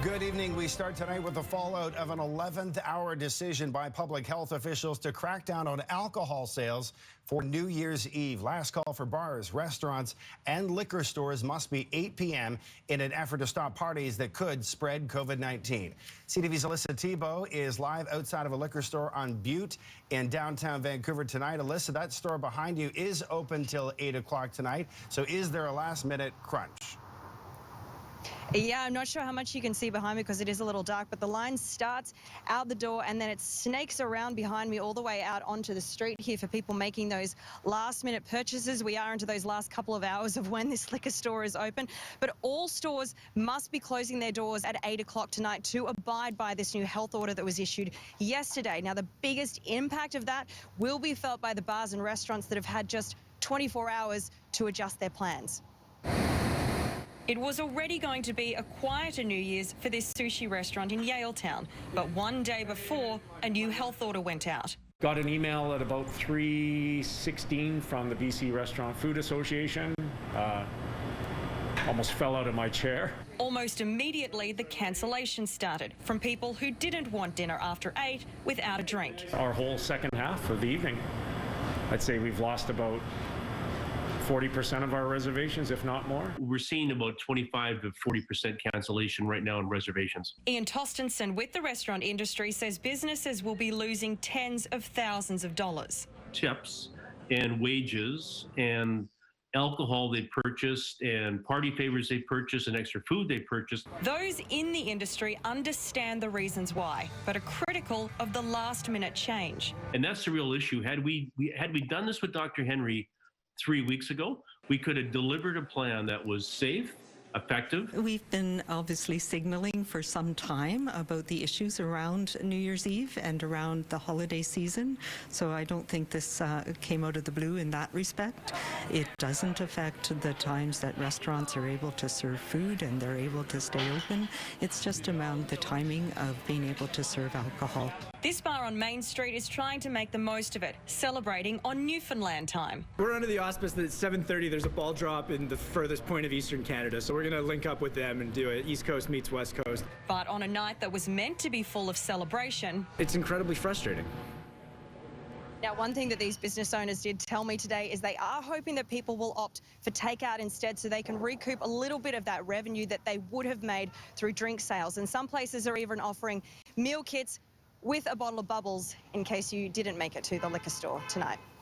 Good evening. We start tonight with the fallout of an 11th hour decision by public health officials to crack down on alcohol sales for New Year's Eve. Last call for bars, restaurants, and liquor stores must be 8 p.m. in an effort to stop parties that could spread COVID-19. CTV's Alyssa Tebow is live outside of a liquor store on Butte in downtown Vancouver tonight. Alyssa, that store behind you is open till 8 o'clock tonight. So is there a last-minute crunch? Yeah, I'm not sure how much you can see behind me because it is a little dark, but the line starts out the door and then it snakes around behind me all the way out onto the street here for people making those last-minute purchases. We are into those last couple of hours of when this liquor store is open, but all stores must be closing their doors at 8 o'clock tonight to abide by this new health order that was issued yesterday. Now, the biggest impact of that will be felt by the bars and restaurants that have had just 24 hours to adjust their plans. It was already going to be a quieter New Year's for this sushi restaurant in Yaletown, but one day before, a new health order went out. Got an email at about 3:16 from the BC Restaurant Food Association. Almost fell out of my chair. Almost immediately, the cancellation started from people who didn't want dinner after 8 without a drink. Our whole second half of the evening, I'd say we've lost about 40% of our reservations, if not more. We're seeing about 25 to 40% cancellation right now in reservations. Ian Tostenson with the restaurant industry says businesses will be losing tens of thousands of dollars. Tips and wages and alcohol they purchased and party favors they purchased and extra food they purchased. Those in the industry understand the reasons why, but are critical of the last-minute change. And that's the real issue. Had we done this with Dr. Henry 3 weeks ago, we could have delivered a plan that was safe, effective. We've been obviously signaling for some time about the issues around New Year's Eve and around the holiday season, so I don't think this came out of the blue in that respect. It doesn't affect the times that restaurants are able to serve food and they're able to stay open. It's just around the timing of being able to serve alcohol. This bar on Main Street is trying to make the most of it, celebrating on Newfoundland time. We're under the auspice that at 7:30 there's a ball drop in the furthest point of Eastern Canada, so we're going to link up with them and do it East Coast meets West Coast. But on a night that was meant to be full of celebration, it's incredibly frustrating. Now, one thing that these business owners did tell me today is they are hoping that people will opt for takeout instead so they can recoup a little bit of that revenue that they would have made through drink sales. And some places are even offering meal kits with a bottle of bubbles in case you didn't make it to the liquor store tonight.